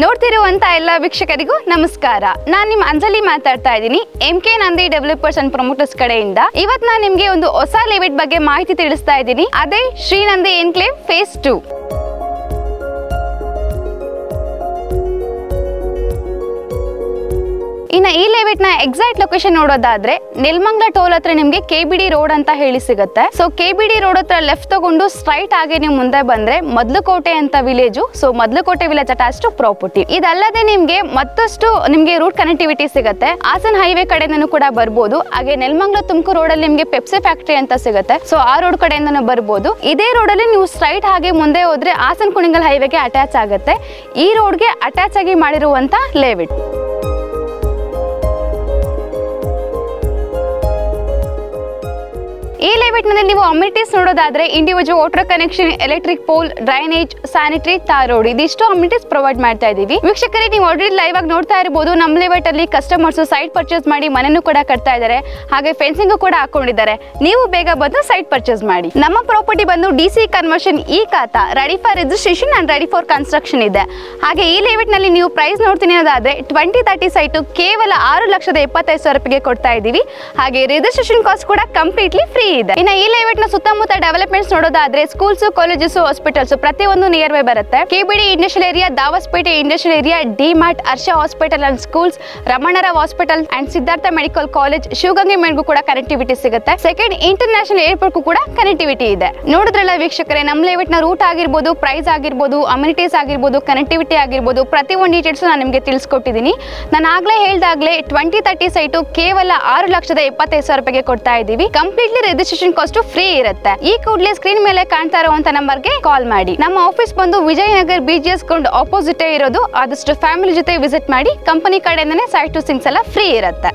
ನೋಡ್ತಿರುವಂತ ಎಲ್ಲ ವೀಕ್ಷಕರಿಗೂ ನಮಸ್ಕಾರ. ನಾನು ನಿಮ್ಮ ಅಂಜಲಿ ಮಾತಾಡ್ತಾ ಇದ್ದೀನಿ MK Nandi developers and promoters ಕಡೆಯಿಂದ. ಇವತ್ತು ನಾನು ನಿಮಗೆ ಒಂದು ಹೊಸ ಲೇಔಟ್ ಬಗ್ಗೆ ಮಾಹಿತಿ ತಿಳಿಸ್ತಾ ಇದ್ದೀನಿ. ಅದೇ ಶ್ರೀ ನಂದಿ ಎನ್ಕ್ಲೇವ್ ಫೇಸ್ 2. ಇನ್ನು ಈ ಲೇಔಟ್ ನ ಎಕ್ಸಾಕ್ಟ್ ಲೊಕೇಶನ್ ನೋಡೋದಾದ್ರೆ ನೆಲಮಂಗಲ ಟೋಲ್ ಹತ್ರ ನಿಮಗೆ KBD ರೋಡ್ ಅಂತ ಹೇಳಿ ಸಿಗುತ್ತೆ. ಸೊ KBD ರೋಡ್ ಹತ್ರ ಲೆಫ್ಟ್ ತಗೊಂಡು ಸ್ಟ್ರೈಟ್ ಆಗಿ ನೀವು ಮುಂದೆ ಬಂದ್ರೆ ಮೊದಲಕೋಟೆ ಅಂತ village. So Modalakote village attached property. ಇದಲ್ಲದೆ ನಿಮ್ಗೆ ಮತ್ತಷ್ಟು ನಿಮ್ಗೆ ರೂಟ್ ಕನೆಕ್ಟಿವಿಟಿ ಸಿಗುತ್ತೆ. ಹಾಸನ್ ಹೈವೇ ಕಡೆಯಿಂದನೂ ಕೂಡ ಬರ್ಬೋದು. ಹಾಗೆ ನೆಲಮಂಗಲ ತುಮಕೂರು ರೋಡ್ ಅಲ್ಲಿ ನಿಮ್ಗೆ ಪೆಪ್ಸಿ ಫ್ಯಾಕ್ಟರಿ ಅಂತ ಸಿಗುತ್ತೆ. ಸೊ ಆ ರೋಡ್ ಕಡೆಯಿಂದನೂ ಬರ್ಬೋದು. ಇದೇ ರೋಡ್ ಅಲ್ಲಿ ನೀವು ಸ್ಟ್ರೈಟ್ ಹಾಗೆ ಮುಂದೆ ಹೋದ್ರೆ ಹಾಸನ್ ಕುಣಿಗಲ್ ಹೈವೇಗೆ ಅಟ್ಯಾಚ್ ಆಗುತ್ತೆ. ಈ ರೋಡ್ಗೆ ಅಟ್ಯಾಚ್ ಆಗಿ ಮಾಡಿರುವಂತ ಲೇಔಟ್. ಈ ಲೇಔಟ್ ನಲ್ಲಿ ನೀವು ಅಮ್ಯುನಿಟೀಸ್ ನೋಡೋದಾದ್ರೆ individual water connection, electric pole, drainage, sanitary, tar road ಇದಿಷ್ಟು ಅಮ್ಯುನಿಟೀಸ್ ಪ್ರೊವೈಡ್ ಮಾಡ್ತಾ ಇದೀವಿ. ವೀಕ್ಷಕರೇ, ನೀವು ಆಲ್ರೆಡಿ ಲೈವ್ ಆಗಿ ನೋಡ್ತಾ ಇರಬಹುದು. ನಮ್ಮ ಲೇಔಟ್ ಅಲ್ಲಿ ಕಸ್ಟಮರ್ಸ್ ಸೈಟ್ ಪರ್ಚೇಸ್ ಮಾಡಿ ಮನೆಯನ್ನು ಕೂಡ ಕಟ್ತಾ ಇದ್ದಾರೆ. ಹಾಗೆ ಫೆನ್ಸಿಂಗ್ ಕೂಡ ಹಾಕೊಂಡಿದ್ದಾರೆ. ನೀವು ಬೇಗ ಬಂದು ಸೈಟ್ ಪರ್ಚೇಸ್ ಮಾಡಿ. ನಮ್ಮ ಪ್ರಾಪರ್ಟಿ ಬಂದು DC ಕನ್ವರ್ಷನ್ ಈ ಖಾತಾ ready for registration and ready for construction ಇದೆ. ಹಾಗೆ ಈ ಲೇಔಟ್ ನಲ್ಲಿ ನೀವು ಪ್ರೈಸ್ ನೋಡ್ತೀನಿ ಅನ್ನೋದಾದ್ರೆ 2030 ಸೈಟ್ ಕೇವಲ 6,75,000 ರೂಪಾಯಿಗೆ ಕೊಡ್ತಾ ಇದೀವಿ. ಹಾಗೆ ರಿಜಿಸ್ಟ್ರೇಷನ್ ಕಾಸ್ಟ್ ಕೂಡ ಕಂಪ್ಲೀಟ್ಲಿ ಫ್ರೀ ಇದೆ. ಇನ್ನು ಈ ಲೇಔಟ್ ನ ಸುತ್ತಮುತ್ತ ಡೆವಲಪ್ಮೆಂಟ್ಸ್ ನೋಡೋದಾದ್ರೆ ಸ್ಕೂಲ್ಸ್, ಕಾಲೇಜಸ್, ಹಾಸ್ಪಿಟಲ್ಸ್ ಪ್ರತಿಯೊಂದು ನಿಯರ್ ಬೈ ಬರುತ್ತೆ. KBD industrial area, Dabaspete industrial area, DMart, Harsha hospital and schools, Ramanarao hospital and Siddhartha medical college, Shivagange ಮೇಡ್ಗೂ ಕೂಡ ಕನೆಕ್ಟಿವಿಟಿ ಸಿಗುತ್ತೆ. ಸೆಕೆಂಡ್ ಇಂಟರ್ನ್ಯಾಷನಲ್ ಏರ್ಪೋರ್ಟ್ ಕೂಡ ಕನೆಕ್ಟಿವಿಟಿ ಇದೆ. ನೋಡಿದ್ರಲ್ಲ ವೀಕ್ಷಕರೇ, ನಮ್ಮ ಲೇಔಟ್ ನ ರೂಟ್ ಆಗಿರ್ಬೋದು, ಪ್ರೈಸ್ ಆಗಿರ್ಬೋದು, ಅಮ್ಯುನಿಟೀಸ್ ಆಗಿರ್ಬೋದು, ಕನೆಕ್ಟಿವಿಟಿ ಆಗಿರ್ಬೋದು, ಪ್ರತಿಯೊಂದು ಡೀಟೇಲ್ಸ್ ನಾನು ನಿಮಗೆ ತಿಳಿಸ್ಕೊಟ್ಟಿದ್ದೀನಿ. ನಾನು ಆಗ್ಲೇ ಹೇಳ್ದಾಗ್ಲೇ 2030 ಸೈಟು ಕೇವಲ 6,75,000 ರೂಪಾಯಿಗೆ ಕೊಡ್ತಾ ಇದ್ದೀವಿ. ಕಂಪ್ಲೀಟ್ಲಿ ರಿಜಿಸ್ಟ್ರೇಷನ್ ಕಾಸ್ಟ್ ಫ್ರೀ ಇರುತ್ತೆ. ಈ ಕೂಡಲೇ ಸ್ಕ್ರೀನ್ ಮೇಲೆ ಕಾಣ್ತಾ ಇರುವಂತ ನಂಬರ್ಗೆ ಕಾಲ್ ಮಾಡಿ. ನಮ್ಮ ಆಫೀಸ್ ಬಂದು ವಿಜಯನಗರ್ BGS ಗ್ರೌಂಡ್ ಆಪೋಸಿಟ್ ಇರೋದು. ಆದಷ್ಟು ಫ್ಯಾಮಿಲಿ ಜೊತೆ ವಿಸಿಟ್ ಮಾಡಿ. ಕಂಪನಿ ಕಡೆಯಿಂದನೇ ಸೈಟ್ ಟು ಸಿಂಗ್ಸ್ ಎಲ್ಲ ಫ್ರೀ ಇರುತ್ತೆ.